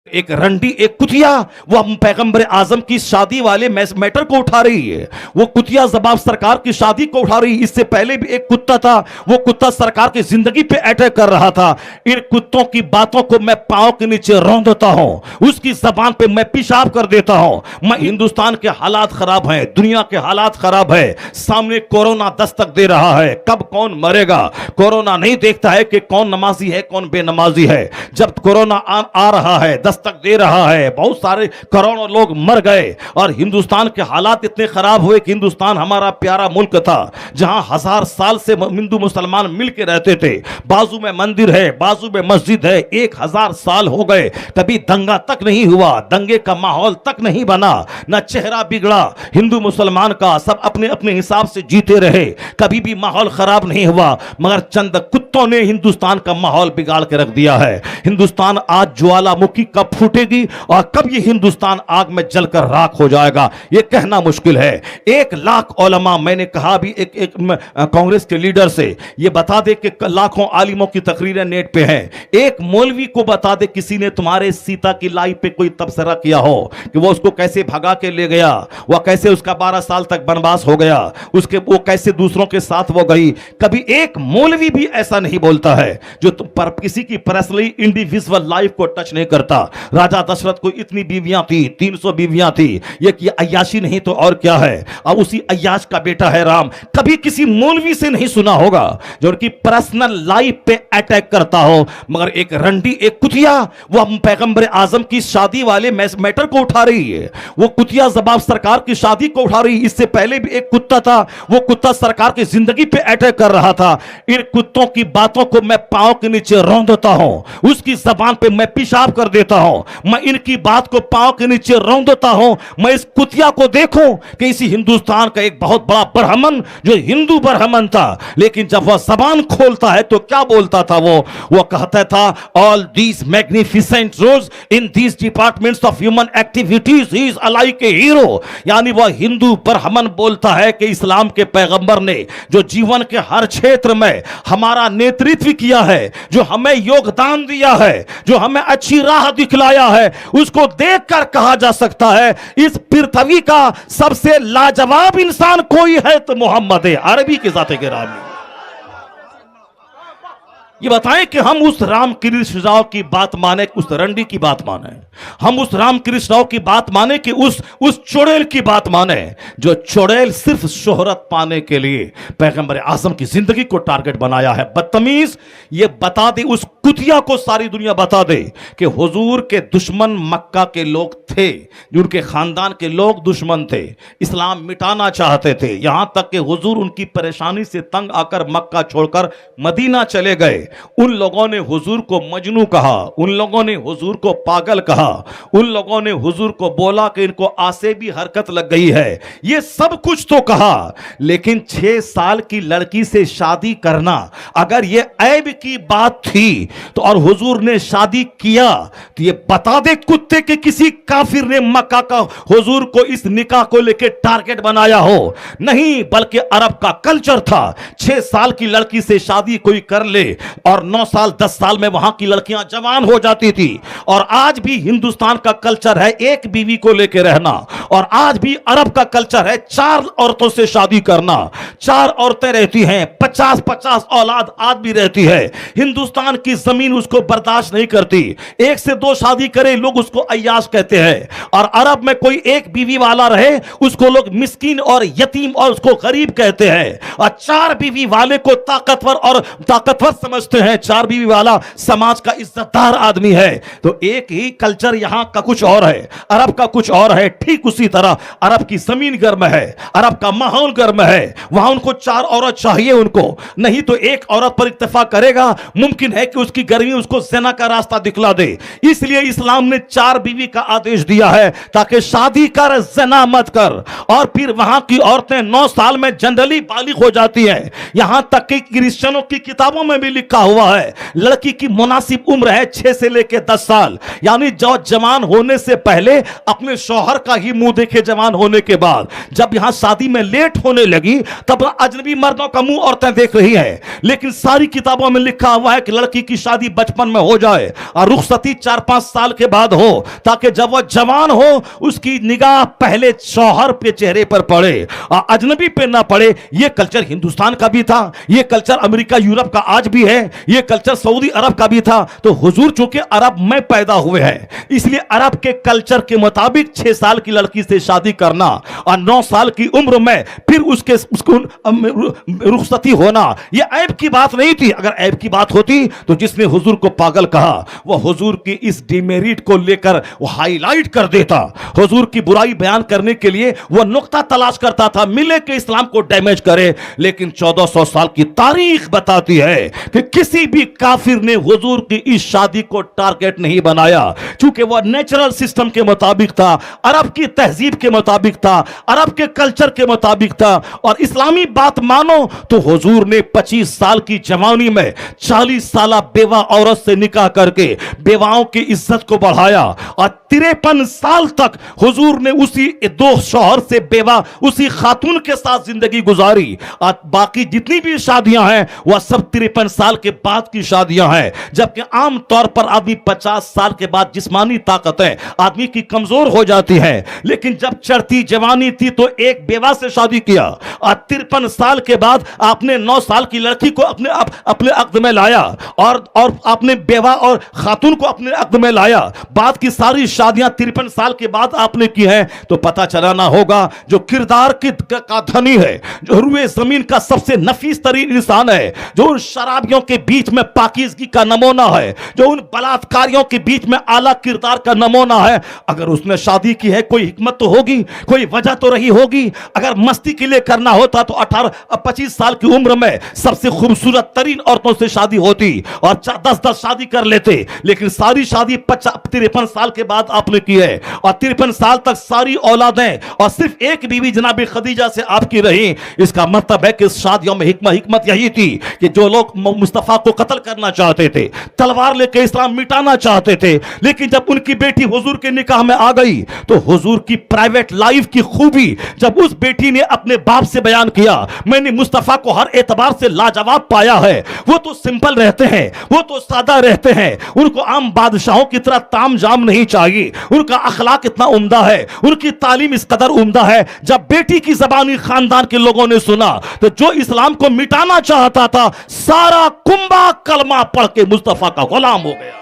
एक रंडी एक कुतिया वो पैगंबर आजम की शादी वाले मैटर को उठा रही है। वो कुतिया जबाब सरकार की शादी को उठा रही है। इससे पहले भी एक कुत्ता था, वो कुत्ता सरकार की जिंदगी पे अटैक कर रहा था। इन कुत्तों की बातों को मैं पांव के नीचे रौंद देता हूं, उसकी जबान पे मैं पेशाब कर देता हूं। मैं हिंदुस्तान के हालात खराब हैं, दुनिया के हालात खराब है। सामने कोरोना दस्तक दे रहा है। कब कौन मरेगा कोरोना नहीं देखता है कि कौन नमाजी है कौन बेनमाजी है। जब कोरोना आ रहा है, दस्तक दे रहा है, बहुत सारे करोड़ों लोग मर गए और हिंदुस्तान के हालात इतने खराब हुए कि हिंदुस्तान हमारा प्यारा मुल्क था जहां 1000 साल से हिंदू मुसलमान मिलकर रहते थे। बाजू में मंदिर है, बाजू में मस्जिद है, 1000 साल हो गए, कभी दंगा तक नहीं हुआ, दंगे का माहौल तक नहीं बना, न चेहरा बिगड़ा हिंदू मुसलमान का। सब अपने अपने हिसाब से जीते रहे, कभी भी माहौल खराब नहीं हुआ। मगर चंद कुत्तों ने हिंदुस्तान का माहौल बिगाड़ के रख दिया है। हिंदुस्तान आज ज्वालामुखी कब फूटेगी और कब ये हिंदुस्तान आग में जलकर राख हो जाएगा ये कहना मुश्किल है। 1 लाख उलमा, मैंने कहा भी एक कांग्रेस के लीडर से, ये बता दे कि लाखों आलिमों की तकरीरें नेट पे हैं। एक मौलवी को बता दे किसी ने तुम्हारे सीता की लाई पे कोई तबसरा किया हो कि वो उसको कैसे भगा के ले गया, वह कैसे उसका 12 साल तक वनवास हो गया, उसके वो कैसे दूसरों के साथ वो गई। कभी एक मौलवी भी ऐसा नहीं बोलता है जो पर किसी की पर्सनली इंडिविजुअल लाइफ को टच नहीं करता। राजा दशरथ को इतनी बीवियां थी, 300 बीवियां थी। ये अय्याशी नहीं तो और क्या है। और उसी अय्याश का बेटा है राम। कभी किसी मौलवी से नहीं सुना होगा जो उनकी पर्सनल लाइफ पे अटैक करता हो। मगर एक रंडी एक कुतिया वो पैगंबर आजम की शादी वाले मैटर को उठा रही है। वो कुतिया जबाब सरकार की शादी को उठा रही है। इससे पहले भी एक कुत्ता था, वो कुत्ता सरकार की जिंदगी पे अटैक कर रहा था। इन कुत्तों की बातों को मैं पांव के नीचे रौंद देता हूं, उसकी जबान पे मैं पेशाब कर देता हूं। मैं इनकी बात को पांव के नीचे रौंद देता हूं। मैं इस कुतिया को देखूं कि इसी हिंदुस्तान का एक बहुत बड़ा ब्राह्मण जो हिंदू ब्राह्मण था, लेकिन जब वह जबान खोलता है तो क्या बोलता था वो कहता था all these magnificent roles in these departments of human activities he is like a hero. यानी वह हिंदू ब्राह्मण बोलता है कि इस्लाम के पैगंबर ने जो जीवन के हर क्षेत्र में हमारा नेतृत्व किया है, जो हमें योगदान दिया है, जो हमें अच्छी राह दिखलाया है, उसको देखकर कहा जा सकता है इस पृथ्वी का सबसे लाजवाब इंसान कोई है तो मोहम्मद है अरबी के जाते के रामी। ये बताएं कि हम उस राम कृष्ण राव की बात माने, उस रंडी की बात माने, हम उस राम कृष्ण राव की बात माने कि उस चुड़ैल की बात माने जो चुड़ैल सिर्फ शोहरत पाने के लिए पैगंबर आजम की जिंदगी को टारगेट बनाया है। बदतमीज, ये बता दे उस कुतिया को, सारी दुनिया बता दे कि हुजूर के दुश्मन मक्का के लोग थे, जिनके खानदान के लोग दुश्मन थे, इस्लाम मिटाना चाहते थे। यहां तक कि हुजूर उनकी परेशानी से तंग आकर मक्का छोड़कर मदीना चले गए। उन लोगों ने हुजूर को मजनू कहा, उन लोगों ने हुजूर को पागल कहा, उन लोगों ने हुजूर को बोला कि इनको आसेबी हरकत लग गई है। ये सब कुछ तो कहा, लेकिन 6 साल की लड़की से शादी करना अगर ये ऐब की बात थी तो और हुजूर ने शादी किया तो ये बता दे कुत्ते के किसी काफिर ने मक्का का हुजूर को इस निकाह को लेकर टारगेट बनाया हो। नहीं, बल्कि अरब का कल्चर था 6 साल की लड़की से शादी कोई कर ले और 9 साल 10 साल में वहां की लड़कियां जवान हो जाती थी। और आज भी हिंदुस्तान का कल्चर है एक बीवी को लेकर रहना, और आज भी अरब का कल्चर है 4 औरतों से शादी करना। 4 औरतें रहती हैं, 50-50 औलाद आज भी रहती है। हिंदुस्तान की जमीन उसको बर्दाश्त नहीं करती। 1 से 2 शादी करे लोग उसको अय्याश कहते हैं, और अरब में कोई एक बीवी वाला रहे उसको लोग मिस्कीन और यतीम और उसको गरीब कहते हैं। और 4 बीवी वाले को ताकतवर समझते हैं। 4 बीवी वाला समाज का इज्जतदार आदमी है। तो एक ही कल्चर यहां का कुछ और है, अरब का कुछ और है। ठीक उसी तरह अरब की जमीन गर्म है, अरब का माहौल गर्म है, वहां उनको 4 औरत चाहिए, उनको नहीं तो एक औरत पर इत्तेफाक करेगा, मुमकिन है कि उसकी गर्मी उसको ज़िना का रास्ता दिखला दे। इसलिए इस्लाम ने 4 बीवी का आदेश दिया है ताकि शादी कर, ज़िना मत कर। और फिर वहां की औरतें 9 साल में जनरली बालिग हो जाती हैं। यहां तक कि क्रिश्चियनों की किताबों में भी लिखा हुआ है लड़की की मुनासिब उम्र है 6 से लेकर 10 साल, यानी जो जवान होने से पहले अपने शौहर का ही मुंह देखे जवान होने के बाद जब यहां शादी में लेट होने लगी तब अजनबी मर्दों का मुंह औरतें देख रही हैं। लेकिन सारी किताबों में लिखा हुआ है कि लड़की की शादी बचपन में हो जाए और रुखसती 4-5 साल के बाद हो, ताकि जब वह जवान हो उसकी निगाह पहले शौहर पे चेहरे पर पड़े और अजनबी पे ना पड़े। यह कल्चर हिंदुस्तान का भी था, यह कल्चर अमेरिका यूरोप का आज भी है, यह कल्चर सऊदी अरब का भी था। तो हुजूर चूंकि अरब में पैदा हुए हैं इसलिए अरब के कल्चर के मुताबिक 6 साल की लड़की से शादी करना और 9 साल की उम्र में फिर उसको रुखसती होना यह ऐब की बात नहीं थी। अगर ऐब की बात होती तो जिसने हुजूर को पागल कहा वह हुजूर की इस डिमेरिट को लेकर वो हाईलाइट कर देता, हुजूर की बुराई बयान करने के लिए वह नुक्ता तलाश करता था मिले कि इस्लाम को डैमेज करे। लेकिन 1400 साल की तारीख बताती है कि किसी भी काफिर ने हुजूर की इस शादी को टारगेट नहीं बनाया, क्योंकि वह नेचुरल सिस्टम के मुताबिक था, अरब की तहजीब के मुताबिक था, अरब के कल्चर के मुताबिक था। और इस्लामी बात मानो तो हुजूर ने 25 साल की जवानी में 40 साल बेवा औरत से निकाह करके बेवाओं की इज्जत को बढ़ाया और 53 साल तक हुजूर ने उसी 2 शौहर से बेवा उसी खातून के साथ जिंदगी गुजारी। और बाकी जितनी भी शादियां हैं वह सब 53 साल के बाद की शादियां हैं, जबकि आम तौर पर आदमी 50 साल के बाद जिस्मानी ताकतें आदमी की कमजोर हो जाती है। लेकिन जब चढ़ती जवानी थी तो एक बेवा से शादी किया और 53 साल के बाद आपने 9 साल की लड़की को अपने अक्द में लाया और आपने बेवा और खातून को अपने अक्द में लाया। बाद की सारी शादियां 53 साल के बाद आपने की हैं। तो पता चलाना होगा जो किरदार का धनी है, जो रुए जमीन का सबसे नफीस तरीन इंसान है, जो उन शराबियों के बीच में पाकीज़गी का नमूना है, जो उन बलात्कारियों के बीच में आला किरदार का नमूना है, अगर उसने शादी की है कोई हिकमत तो होगी, कोई वजह तो रही होगी। अगर मस्ती के लिए करना होता तो 18-25 साल की उम्र में सबसे खूबसूरत तरीन औरतों से शादी होती और 10-10 शादी कर लेते। लेकिन सारी शादी 53 साल के बाद आपने की है और 53 साल तक सारी औलादें और सिर्फ एक बीवी जनाब खदीजा से आपकी रही। इसका मतलब है कि इस शादियों में हिकमत यही थी कि जो लोग मुस्तफा को कत्ल करना चाहते थे, तलवार लेकर इस्लाम मिटाना चाहते थे, लेकिन जब उनकी बेटी हुजूर के निकाह में आ गई तो हुजूर की प्राइवेट लाइफ की खूबी जब उस बेटी ने अपने बाप से बयान किया, मैंने मुस्तफा को हर एतबार से लाजवाब पाया है। वो तो सिंपल रहते हैं, वो तो सादा रहते हैं, उनको आम बादशाहों की तरह ताम जाम नहीं चाहिए, उनका अखलाक इतना उम्दा है, उनकी तालीम इस कदर उम्दा है। जब बेटी की जबानी खानदान के लोगों ने सुना तो जो इस्लाम को मिटाना चाहता था सारा कुंबा कलमा पढ़ के मुस्तफा का गुलाम हो गया।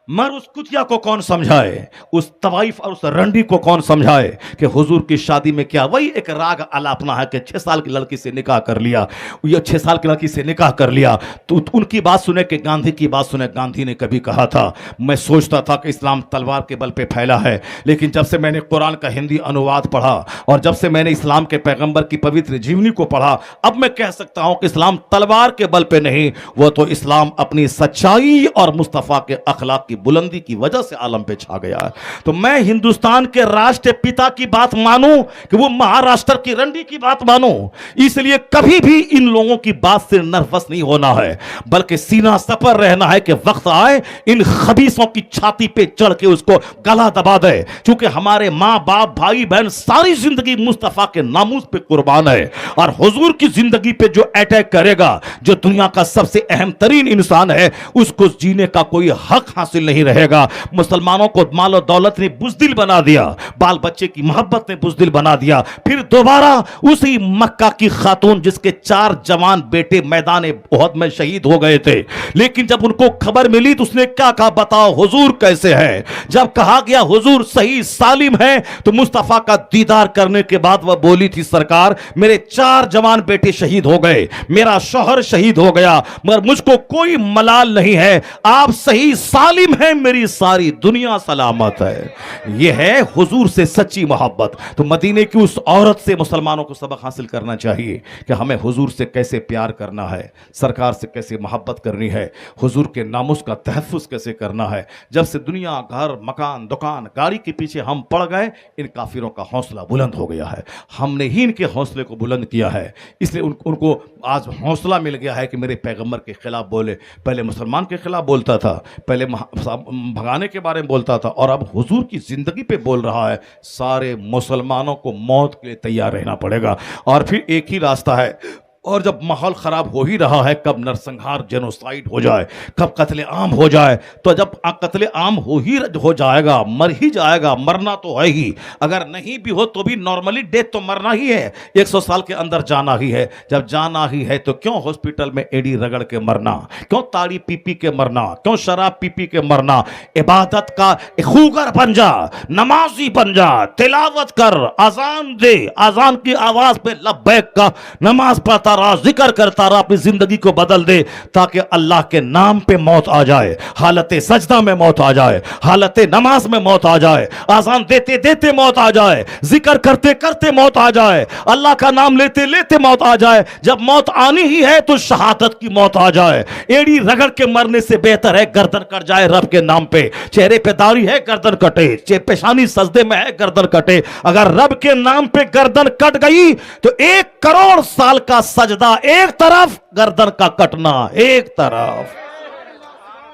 मगर उस कुतिया को कौन समझाए, उस तवाइफ और उस रंडी को कौन समझाए कि हुजूर की शादी में क्या वही एक राग आलापना है कि 6 साल की लड़की से निकाह कर लिया, ये 6 साल की लड़की से निकाह कर लिया। तो उनकी बात सुने कि गांधी की बात सुने। गांधी ने कभी कहा था, मैं सोचता था कि इस्लाम तलवार के बल पे फैला है, लेकिन जब से मैंने कुरान का हिंदी अनुवाद पढ़ा और जब से मैंने इस्लाम के पैगंबर की पवित्र जीवनी को पढ़ा, अब मैं कह सकता हूं कि इस्लाम तलवार के बल पे नहीं, वो तो इस्लाम अपनी सच्चाई और मुस्तफा के अखलाक बुलंदी की वजह से आलम पे छा गया। तो मैं हिंदुस्तान के राष्ट्रपिता की बात मानूं कि वो महाराष्ट्र की रंडी की बात मानूं, इसलिए कभी भी इन लोगों की बात से नर्वस नहीं होना है, बल्कि सीना सपर रहना है कि वक्त आए इन खबीसों की छाती पे चढ़ के उसको गला दबा दे। क्योंकि हमारे मां बाप भाई बहन सारी जिंदगी मुस्तफा के नामूस पे कुर्बान है और हुजूर की जिंदगी पे जो अटैक करेगा, जो दुनिया का सबसे अहम तरीन इंसान है, उसको जीने का कोई हक हासिल नहीं रहेगा। मुसलमानों को माल और दौलत ने बुज़दिल बना दिया, बाल बच्चे की मोहब्बत ने बुज़दिल बना दिया। फिर दोबारा उसी मक्का की खातून जिसके 4 जवान बेटे मैदान उहद में शहीद हो गए थे, लेकिन जब उनको खबर मिली तो उसने क्या कहा, बताओ हुजूर कैसे है। जब कहा गया हुजूर सही सालिम है तो मुस्तफा का दीदार करने के बाद वह बोली थी, सरकार मेरे 4 जवान बेटे शहीद हो गए, मेरा शौहर शहीद हो गया, मगर मुझको कोई मलाल नहीं है, आप सही सालिम है मेरी सारी दुनिया सलामत है। यह है हुजूर से सच्ची मोहब्बत। तो मदीने की उस औरत से मुसलमानों को सबक हासिल करना चाहिए कि हमें हुजूर से कैसे प्यार करना है, सरकार से कैसे मोहब्बत करनी है, हुजूर के नामुस का तहफ़्फ़ुज़ कैसे करना है। जब से दुनिया, घर, मकान, दुकान, गाड़ी के पीछे हम पड़ गए, इन काफिरों का हौसला बुलंद हो गया है। हमने ही इनके हौसले को बुलंद किया है, इसलिए उनको आज हौसला मिल गया है कि मेरे पैगंबर के खिलाफ बोले। पहले मुसलमान के खिलाफ बोलता था, पहले भगाने के बारे में बोलता था, और अब हुजूर की जिंदगी पे बोल रहा है। सारे मुसलमानों को मौत के लिए तैयार रहना पड़ेगा, और फिर एक ही रास्ता है। और जब माहौल ख़राब हो ही रहा है, कब नरसंहार जेनोसाइड हो जाए, कब कत्ले आम हो जाए, तो जब कत्ले आम हो जाएगा, मर ही जाएगा, मरना तो है ही, अगर नहीं भी हो तो भी नॉर्मली डेथ तो मरना ही है, 100 साल के अंदर जाना ही है। जब जाना ही है तो क्यों हॉस्पिटल में एड़ी रगड़ के मरना, क्यों ताड़ी पी पी के मरना, क्यों शराब पी पी के मरना। इबादत का खूगर बन जा, नमाजी बन जा, तिलावत कर, अजान दे, अजान की आवाज पे लब्बैक का, नमाज पढ़ता रहा, जिक्र करता रहा, अपनी जिंदगी को बदल दे, ताकि अल्लाह के नाम पे मौत आ जाए, हालत सजदा में मौत आ जाए, हालत नमाज में मौत आ जाए, आजान देते देते मौत आ जाए, जिक्र करते करते मौत आ जाए, अल्लाह का नाम लेते लेते मौत आ जाए। जब मौत आनी ही है तो शहादत की मौत आ जाए। एड़ी रगड़ के मरने से बेहतर है गर्दन कट जाए रब के नाम पे। चेहरे पे दाढ़ी है, गर्दन कटे, पेशानी सजदे में है, गर्दन कटे। अगर रब के नाम पे गर्दन कट गई तो 1 करोड़ साल का सजदा एक तरफ, गर्दन का कटना एक तरफ।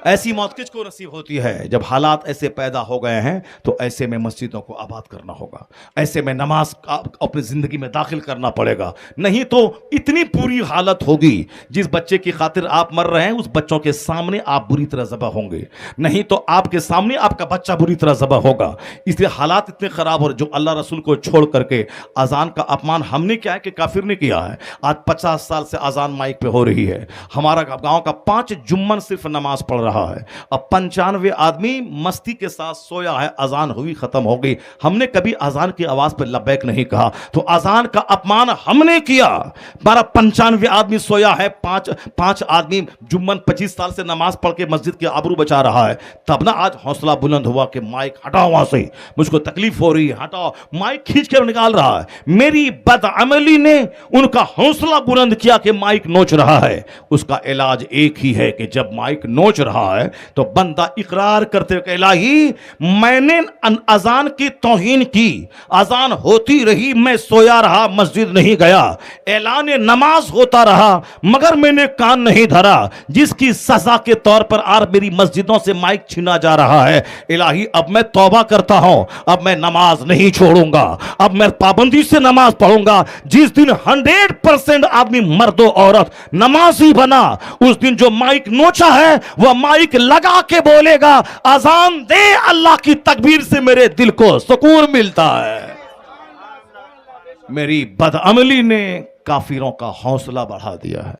ऐसी मौत किसको नसीब होती है? जब हालात ऐसे पैदा हो गए हैं तो ऐसे में मस्जिदों को आबाद करना होगा, ऐसे में नमाज अपनी जिंदगी में दाखिल करना पड़ेगा। नहीं तो इतनी बुरी हालत होगी, जिस बच्चे की खातिर आप मर रहे हैं उस बच्चों के सामने आप बुरी तरह ज़बह होंगे, नहीं तो आपके सामने आपका बच्चा बुरी तरह ज़बह होगा। इसलिए हालात इतने खराब हो रहे। जो अल्लाह रसूल को छोड़ करके अजान का अपमान हमने क्या है कि काफिर ने किया है। आज 50 साल से अजान माइक पे हो रही है। हमारा गांव का 5 जुम्मन सिर्फ नमाज पढ़ रहा है। अब 95 आदमी मस्ती के साथ सोया है, अजान हुई, खत्म हो गई। हमने कभी अजान की आवाज पर लब्बैक नहीं कहा, तो अजान का अपमान हमने किया। 95 आदमी सोया है, 5 आदमी जुम्मन 25 साल से नमाज पढ़ के मस्जिद के आबरू बचा रहा है। तब ना आज हौसला बुलंद हुआ कि माइक हटाओ, वहां से मुझको तकलीफ हो रही है, हटाओ। माइक खींच कर निकाल रहा है। मेरी बदअमली ने उनका हौसला बुलंद किया कि माइक नोच रहा है। उसका इलाज एक ही है कि जब माइक नोच रहा है तो बंदा इकरार करते हुए, इलाही मैंने अजान की तौहीन की, अजान होती रही, मैं सोया रहा, मस्जिद नहीं गया, ऐलान नमाज होता रहा मगर मैंने कान नहीं धरा, जिसकी सजा के तौर पर आज मेरी मस्जिदों से माइक छीना जा रहा है। इलाही अब मैं तौबा करता हूं, अब मैं नमाज नहीं छोड़ूंगा, अब मैं पाबंदी से नमाज पढ़ूंगा। जिस दिन 100% आदमी मर्दो औरत नमाजी बना, उस दिन जो माइक नोचा है वह माइक लगा के बोलेगा, अजान दे, अल्लाह की तकबीर से मेरे दिल को सुकून मिलता है। मेरी बदअमली ने काफिरों का हौसला बढ़ा दिया है।